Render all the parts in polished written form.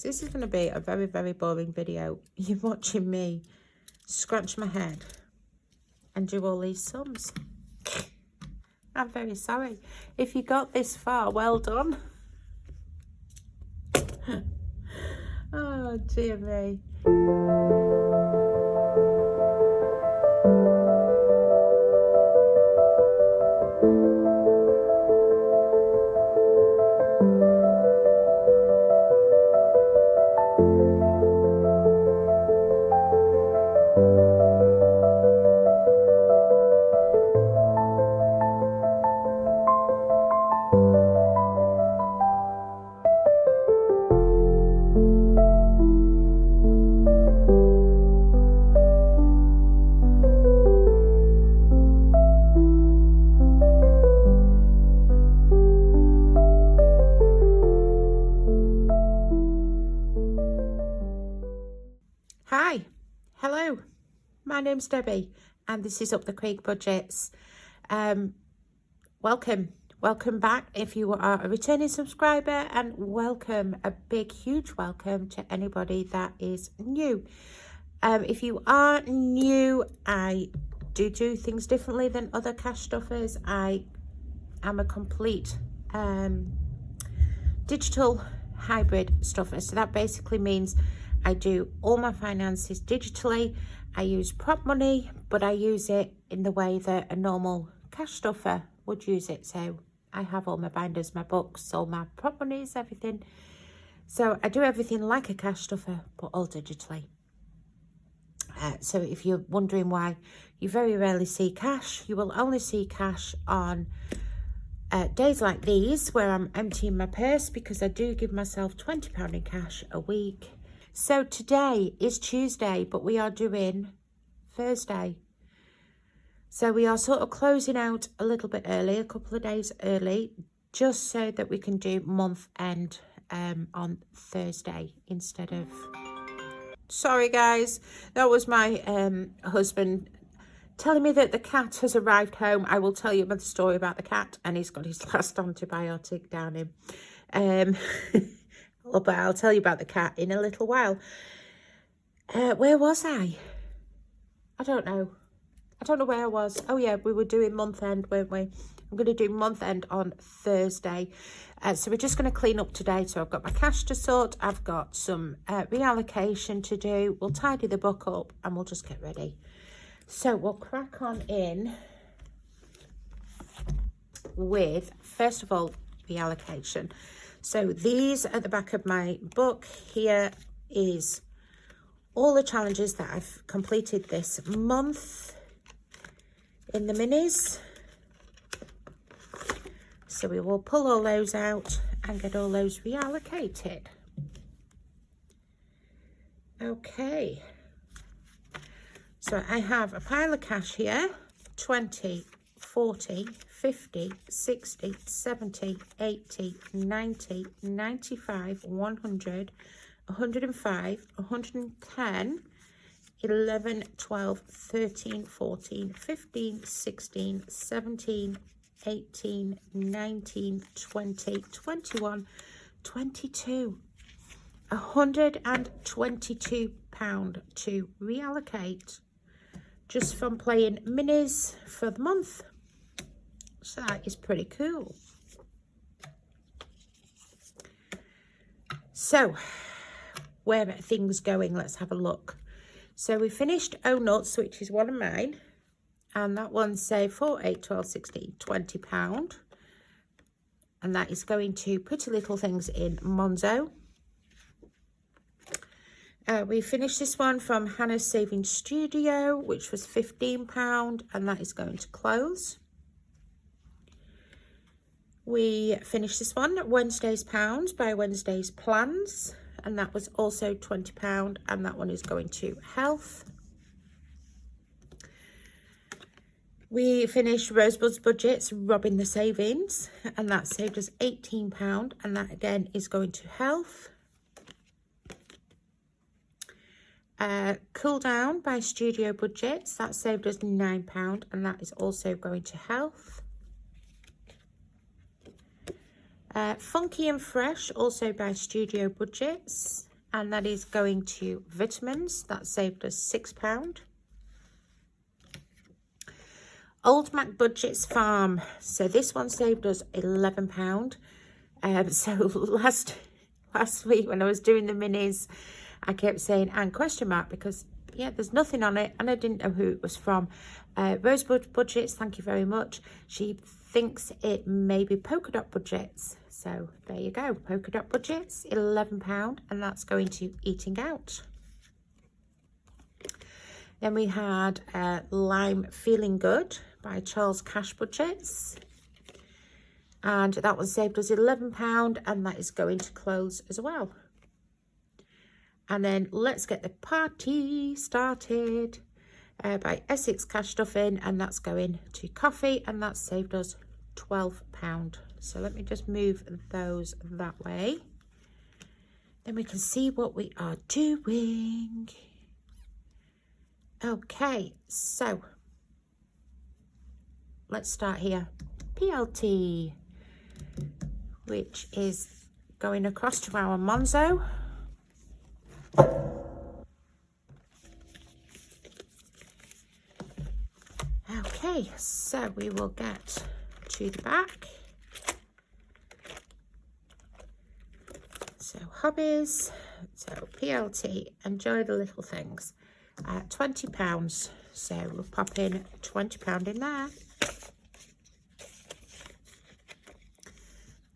because this is going to be a very, very boring video. You're watching me scratch my head and do all these sums. I'm very sorry. If you got this far, well done. Oh, dear me. Hi, hello, my name's Debbie and this is Up the Creek Budgets. Welcome back if you are a returning subscriber, and welcome, a big huge welcome to anybody that is new. If you are new, I do things differently than other cash stuffers. I am a complete digital hybrid stuffer, so that basically means I do all my finances digitally. I use prop money, but I use it in the way that a normal cash stuffer would use it. So I have all my binders, my books, all my prop monies, everything. So I do everything like a cash stuffer, but all digitally. So if you're wondering why you very rarely see cash, you will only see cash on days like these where I'm emptying my purse, because I do give myself £20 in cash a week. So today is Tuesday, but we are doing Thursday. So we are sort of closing out a little bit early, a couple of days early, just so that we can do month end on Thursday instead of... Sorry guys, that was my husband telling me that the cat has arrived home. I will tell you about the story about the cat, and he's got his last antibiotic down him. But I'll tell you about the cat in a little while. Where was I? I don't know where I was. Oh yeah, we were doing month end, weren't we? I'm going to do month end on Thursday. So we're just going to clean up today. So I've got my cash to sort. I've got some reallocation to do. We'll tidy the book up and we'll just get ready. So we'll crack on in with, first of all, reallocation. So these at the back of my book here is all the challenges that I've completed this month in the minis. So we will pull all those out and get all those reallocated. Okay. So I have a pile of cash here, 20, 40, 50, 60, 70, 80, 90, 95, 100, 105, 110, 11, 12, 13, 14, 15, 16, 17, 18, 19, 20, 21, 22. £122 to reallocate just from playing minis for the month. So that is pretty cool. So where are things going? Let's have a look. So we finished doughnut, which is one of mine, and that one saved 4, 8, 12, 16, £20, and that is going to Pretty Little Things in Monzo. We finished this one from Hannah's Saving Studio, which was £15, and that is going to clothes. We finished this one, Wednesday's Pounds by Wednesday's Plans, and that was also £20, and that one is going to health. We finished Rosebud's Budgets, Robbing the Savings, and that saved us £18, and that again is going to health. Cool Down by Studio Budgets, that saved us £9, and that is also going to health. Funky and Fresh, also by Studio Budgets, and that is going to vitamins. That saved us £6. Old Mac Budgets Farm. So this one saved us £11. So last week when I was doing the minis, I kept saying and question mark because yeah, there's nothing on it and I didn't know who it was from. Rosebud Budgets, thank you very much. She thinks it may be polka dot budgets. So there you go, polka dot budgets, £11, and that's going to eating out. Then we had Lime Feeling Good by Charles Cash Budgets. And that one saved us £11, and that is going to close as well. And then Let's Get the Party Started by Essex Cash Stuffing, and that's going to coffee, and that saved us £12. So let me just move those that way. Then we can see what we are doing. Okay, so let's start here. PLT, which is going across to our Monzo. Okay, so we will get to the back. So hobbies, so PLT, enjoy the little things. £20, so we'll pop in £20 in there.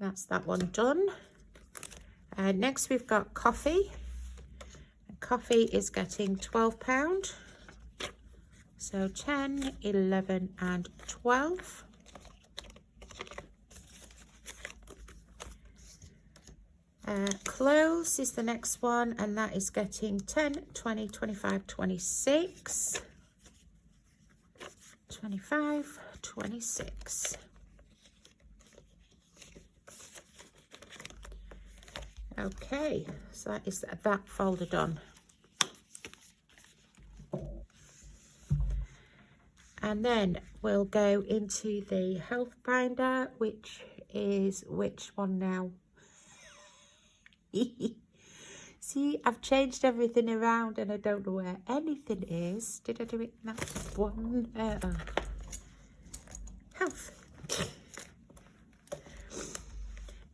That's that one done. Next we've got coffee. Coffee is getting £12. So 10, 11 and 12. Clothes is the next one, and that is getting 10, 20, 25, 26. 25, 26. Okay, so that is that folder done. And then we'll go into the health binder, which is which one now? See, I've changed everything around and I don't know where anything is. Did I do it in that one? Health.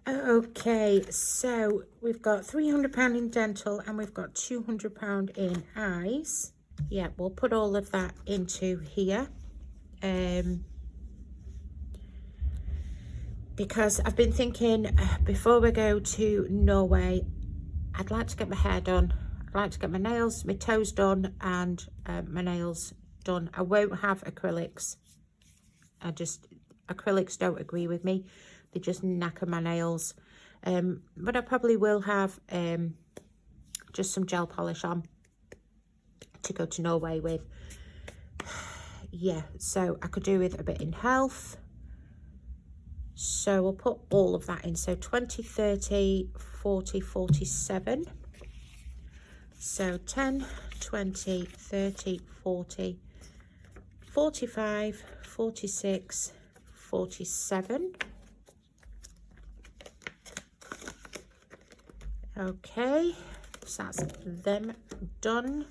Okay, so we've got £300 in dental and we've got £200 in eyes. Yeah, we'll put all of that into here. Because I've been thinking before we go to Norway, I'd like to get my hair done. I'd like to get my nails, my toes done, and my nails done. I won't have acrylics. Acrylics don't agree with me. They just knacker my nails. But I probably will have just some gel polish on to go to Norway with. Yeah, so I could do with a bit in health. So we'll put all of that in. So 20, 30, 40, 47. So 10, 20, 30, 40, 45, 46, 47. Okay, so that's them done.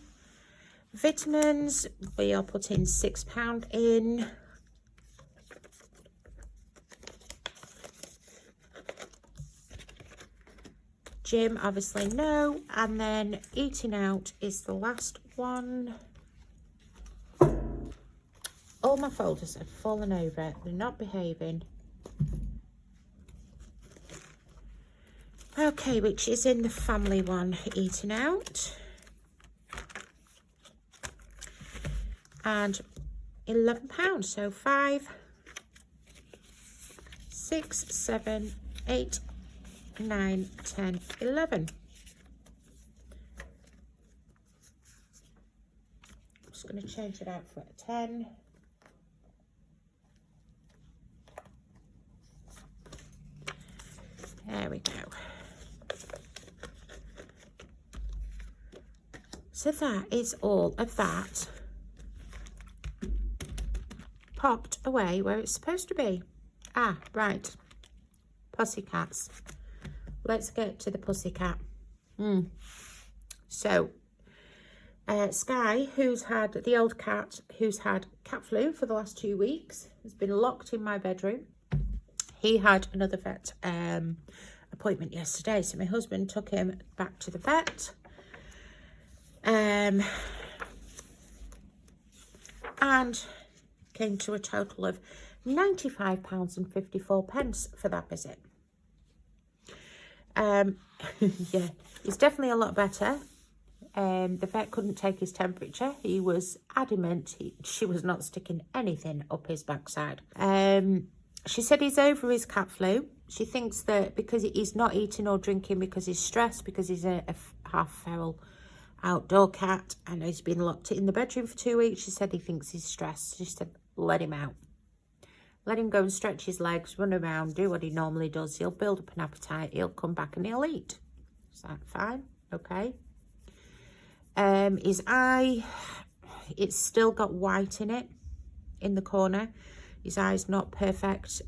Vitamins, we are putting £6 in. Gym, obviously no. And then eating out is the last one. All my folders have fallen over. They're not behaving. Okay, which is in the family one, eating out. And £11. So 5, 6, 7, 8, 9, 10, 11. I'm just going to change it out for a 10. There we go. So that is all of that popped away where it's supposed to be. Ah, right. Pussycats. Let's get to the pussycat. So Sky, who's had the old cat, who's had cat flu for the last 2 weeks, has been locked in my bedroom. He had another vet appointment yesterday, so my husband took him back to the vet. And came to a total of £95.54 for that visit. Yeah, he's definitely a lot better. The vet couldn't take his temperature. He was adamant she was not sticking anything up his backside. She said he's over his cat flu. She thinks that because he's not eating or drinking because he's stressed, because he's a half feral outdoor cat and he's been locked in the bedroom for 2 weeks. She said he thinks he's stressed. She said, let him out. Let him go and stretch his legs, run around, do what he normally does. He'll build up an appetite. He'll come back and he'll eat. Is that fine? Okay. His eye, it's still got white in it, in the corner. His eye's not perfect.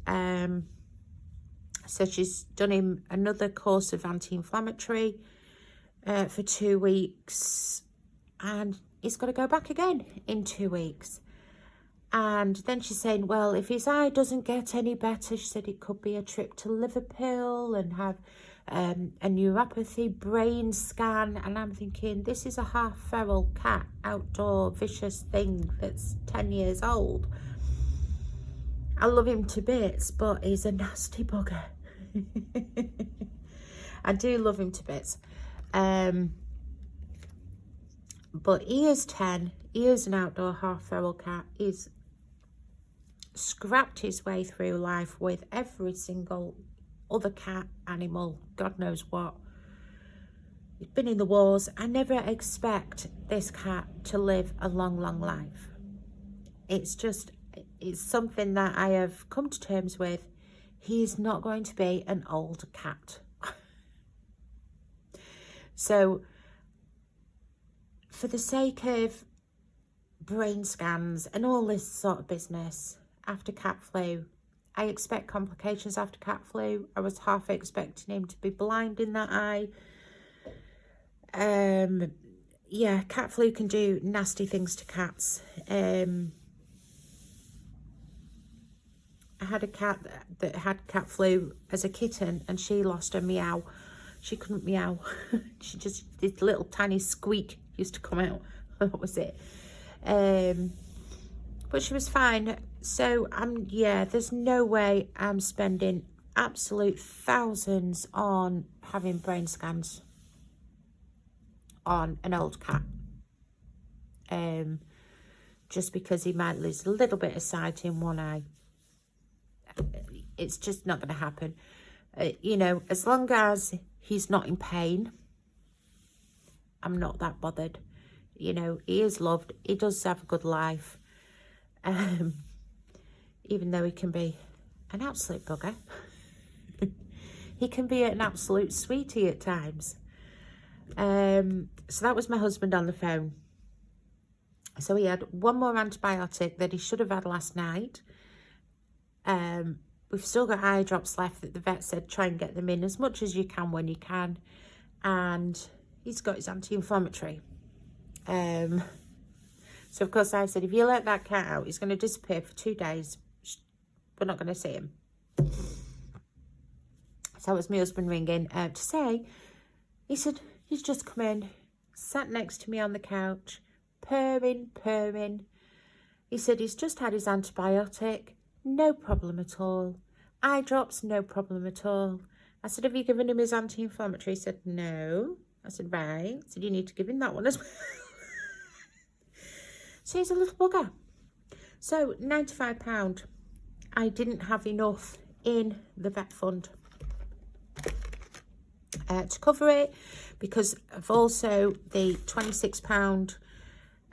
So she's done him another course of anti-inflammatory for 2 weeks. And he's got to go back again in 2 weeks. And then she's saying, well, if his eye doesn't get any better, she said it could be a trip to Liverpool and have a neuropathy brain scan. And I'm thinking, this is a half feral cat, outdoor vicious thing that's 10 years old. I love him to bits, but he's a nasty bugger. I do love him to bits. But he is 10. He is an outdoor half feral cat. He's scrapped his way through life with every single other cat, animal, God knows what. He's been in the wars. I never expect this cat to live a long, long life. It's something that I have come to terms with. He is not going to be an old cat. So, for the sake of brain scans and all this sort of business, after cat flu, I expect complications after cat flu. I was half expecting him to be blind in that eye. Yeah, cat flu can do nasty things to cats. I had a cat that had cat flu as a kitten and she lost her meow. She couldn't meow. She just, this little tiny squeak used to come out. That was it. But she was fine. So yeah, there's no way I'm spending absolute thousands on having brain scans on an old cat. Just because he might lose a little bit of sight in one eye. It's just not going to happen. You know, as long as he's not in pain, I'm not that bothered. You know, he is loved. He does have a good life. Even though he can be an absolute bugger. He can be an absolute sweetie at times. So that was my husband on the phone. So he had one more antibiotic that he should have had last night. We've still got eye drops left that the vet said try and get them in as much as you can when you can. And he's got his anti-inflammatory. So of course I said, if you let that cat out, he's going to disappear for 2 days. We're not going to see him. So it was my husband ringing to say, he said, he's just come in, sat next to me on the couch, purring. He said he's just had his antibiotic, no problem at all. Eye drops, no problem at all. I said, have you given him his anti-inflammatory? He said, no. I said, right. I said, you need to give him that one as well. So he's a little bugger. So £95. I didn't have enough in the vet fund to cover it, because of also the £26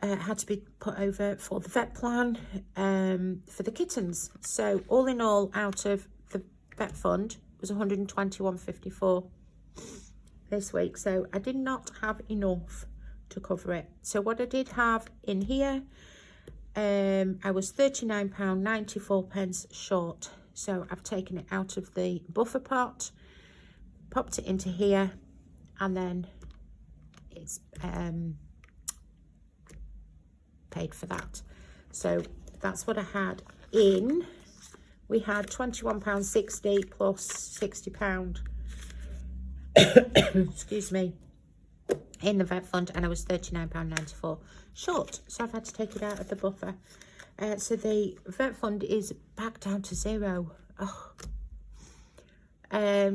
had to be put over for the vet plan for the kittens. So all in all, out of the vet fund was £121.54 this week. So I did not have enough to cover it. So what I did have in here, I was £39.94 short. So I've taken it out of the buffer pot, popped it into here, and then it's paid for that. So that's what I had in. We had £21.60 plus £60 excuse me, in the vet fund, and I was £39.94 short, so I've had to take it out of the buffer. So the vet fund is back down to zero. Oh.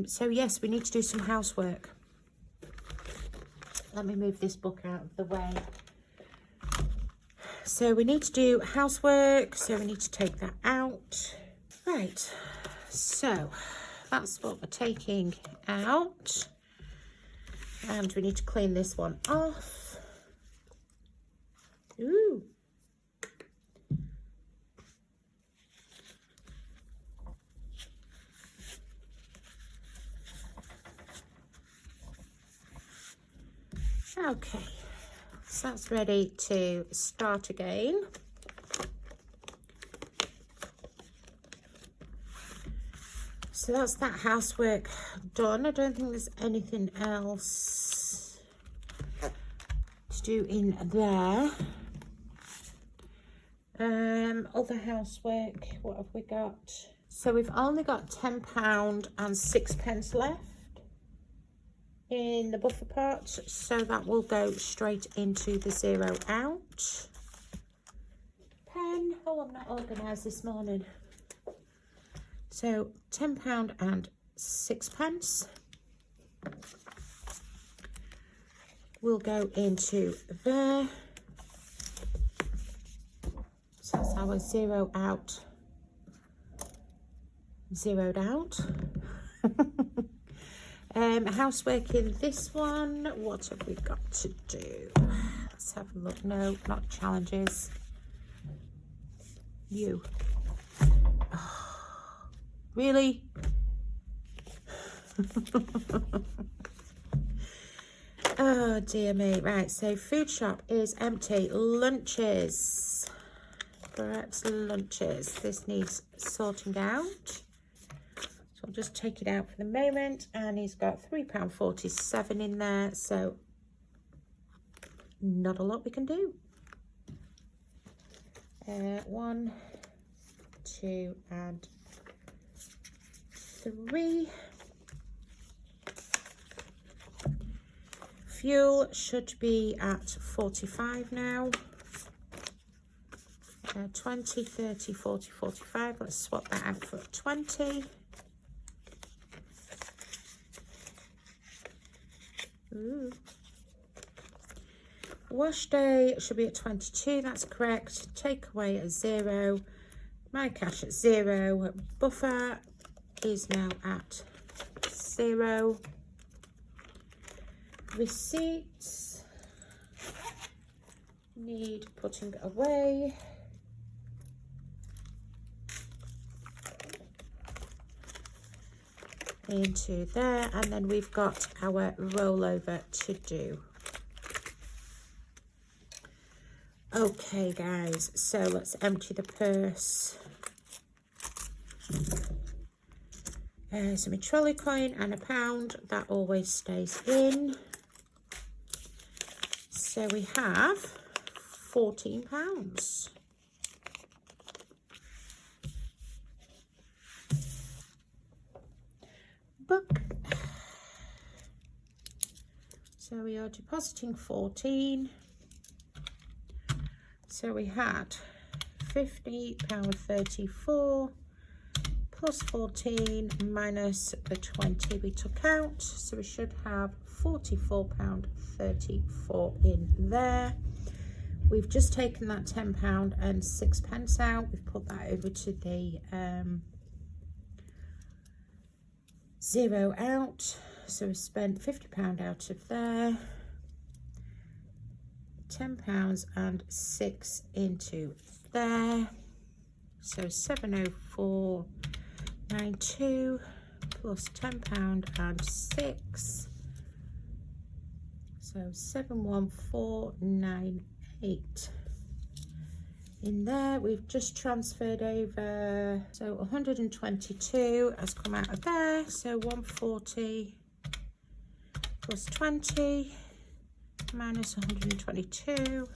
So yes, we need to do some housework. Let me move this book out of the way. So we need to do housework, so we need to take that out. Right, so that's what we're taking out. And we need to clean this one off. Ooh. Okay, so that's ready to start again. So that's that housework done. I don't think there's anything else to do in there. Other housework, what have we got? So we've only got £10 and 6p left in the buffer pot, so that will go straight into the zero out. Pen, oh, I'm not organised this morning. So £10 and 6p will go into there. So that's our zero out, zeroed out. Housework in this one, what have we got to do? Let's have a look. No, not challenges. You. Oh, really? Oh dear me. Right, so food shop is empty. Lunches. Correct, lunches. This needs sorting out. I'll just take it out for the moment, and he's got £3.47 in there, so not a lot we can do. 1, 2 and 3. Fuel should be at 45 now. 20, 30, 40, 45. Let's swap that out for 20. Ooh. Wash day should be at 22, that's correct. Takeaway at 0. My cash at 0. Buffer is now at 0. Receipts need putting away. Into there, and then we've got our rollover to do. Okay guys, so let's empty the purse. So my trolley coin and £1, that always stays in. So we have £14. Book. So we are depositing 14. So we had £50.34 plus 14 minus the 20 we took out. So we should have £44.34 in there. We've just taken that £10 and 6p out. We've put that over to the zero out, so we spent £50 out of there, £10 and 6 into there, so 704.92 plus £10 and 6, so 714.98. In there, we've just transferred over, so 122 has come out of there, so 140 plus 20 minus 122.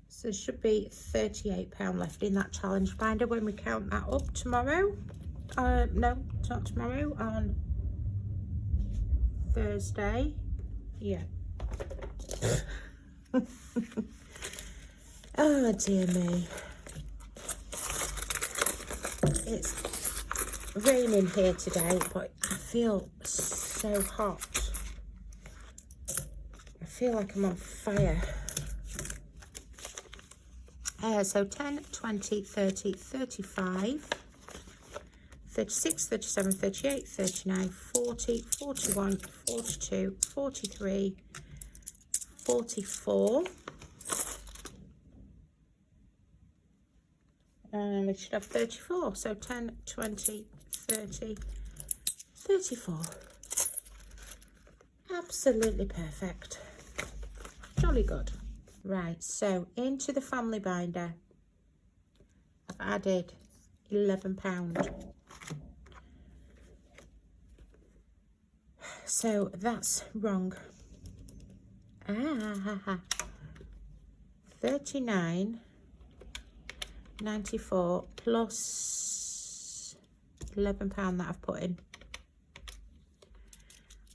So there should be £38 left in that challenge binder when we count that up tomorrow. No, it's not tomorrow, on Thursday. Yeah. Oh dear me. It's raining here today, but I feel so hot. I feel like I'm on fire. So 10, 20, 30, 35, 36, 37, 38, 39, 40, 41, 42, 43, 44. And we should have 34. So 10, 20, 30, 34. Absolutely perfect. Jolly good. Right, so into the family binder, I've added £11. So that's wrong. 39.94 plus £11 that I've put in.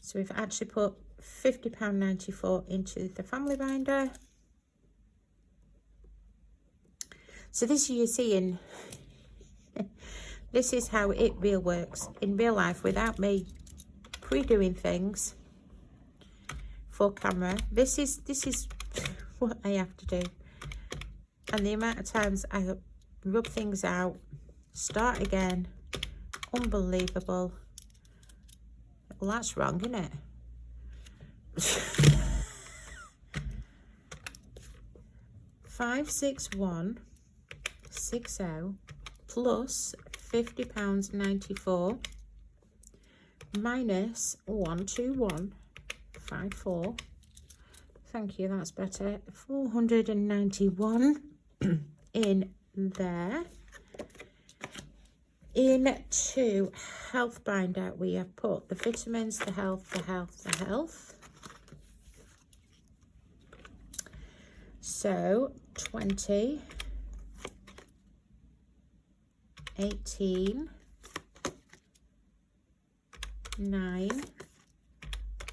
So we've actually put £50.94 into the family binder. So this you're seeing, this is how it real works in real life without me pre-doing things for camera. This is what I have to do. And the amount of times I rub things out, start again, unbelievable. Well, that's wrong, isn't it? 56160 plus £50.94 minus 12154. Thank you, that's better. 491 in there. Into health binder we have put the vitamins, the health, the health, the health. So 20, 18, 9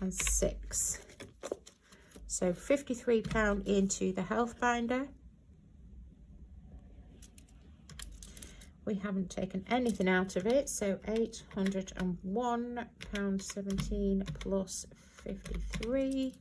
and 6. So £53 into the health binder. We haven't taken anything out of it, so £801.17 plus 53,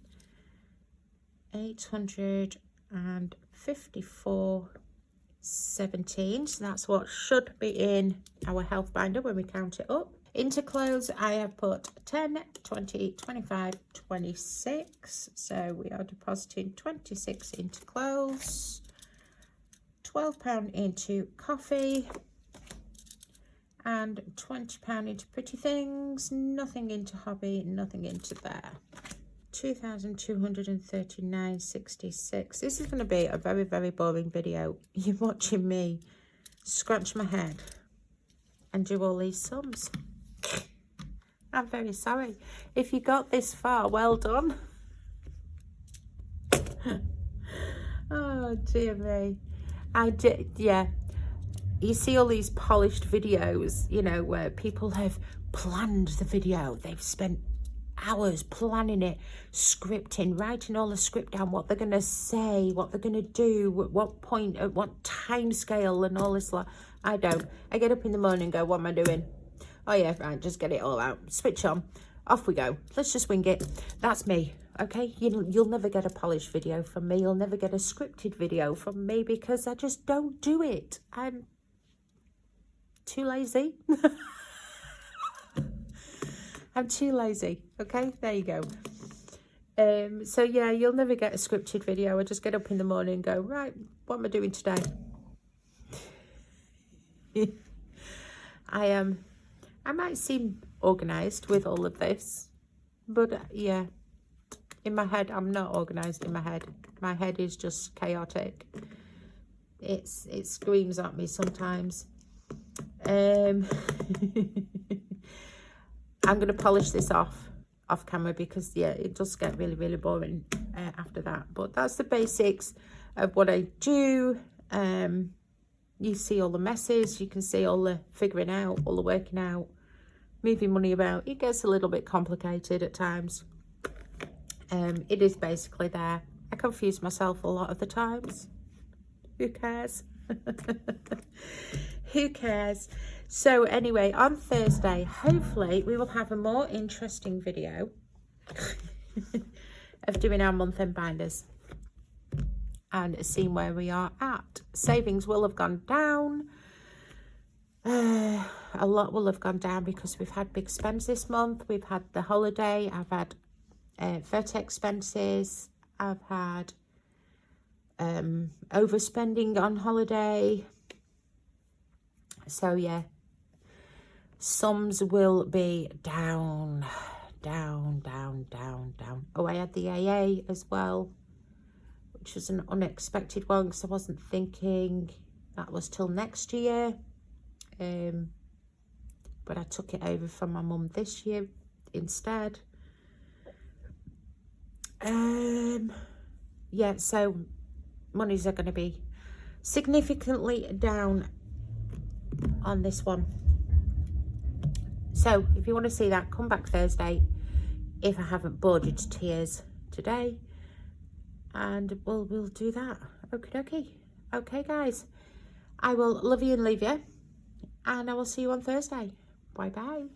854.17. So that's what should be in our health binder when we count it up. Into clothes, I have put 10, 20, 25, 26. So we are depositing 26 into clothes, £12 into coffee, and £20 into pretty things. Nothing into hobby, nothing into there. 2,239.66. This is going to be a very, very boring video. You're watching me scratch my head and do all these sums. I'm very sorry. If you got this far, well done. Oh dear me. I did, yeah. You see all these polished videos, you know, where people have planned the video. They've spent hours planning it, scripting, writing all the script down, what they're going to say, what they're going to do, at what point, at what time scale and all this. I don't. I get up in the morning and go, what am I doing? Oh yeah, right, just get it all out. Switch on. Off we go. Let's just wing it. That's me, okay? You'll never get a polished video from me. You'll never get a scripted video from me because I just don't do it. I'm too lazy. I'm too lazy. Okay, there you go. So yeah, you'll never get a scripted video. I just get up in the morning and go, right, what am I doing today? I might seem organised with all of this, but yeah, in my head, I'm not organised in my head. My head is just chaotic. It screams at me sometimes. I'm going to polish this off. off camera because, yeah, it does get really, really boring after that. But that's the basics of what I do. You see all the messes, you can see all the figuring out, all the working out, moving money about. It gets a little bit complicated at times. It is basically there. I confuse myself a lot of the times. Who cares? Who cares? So anyway, on Thursday, hopefully we will have a more interesting video of doing our month-end binders and seeing where we are at. Savings will have gone down. A lot will have gone down because we've had big spends this month. We've had the holiday. I've had vet expenses. I've had overspending on holiday. So yeah, sums will be down. Oh, I had the AA as well, which was an unexpected one because I wasn't thinking that was till next year. But I took it over from my mum this year instead. Yeah, so monies are going to be significantly down on this one. So if you want to see that, come back Thursday if I haven't bored you to tears today, and we'll do that. Okay guys, I will love you and leave you, and I will see you on Thursday. Bye bye.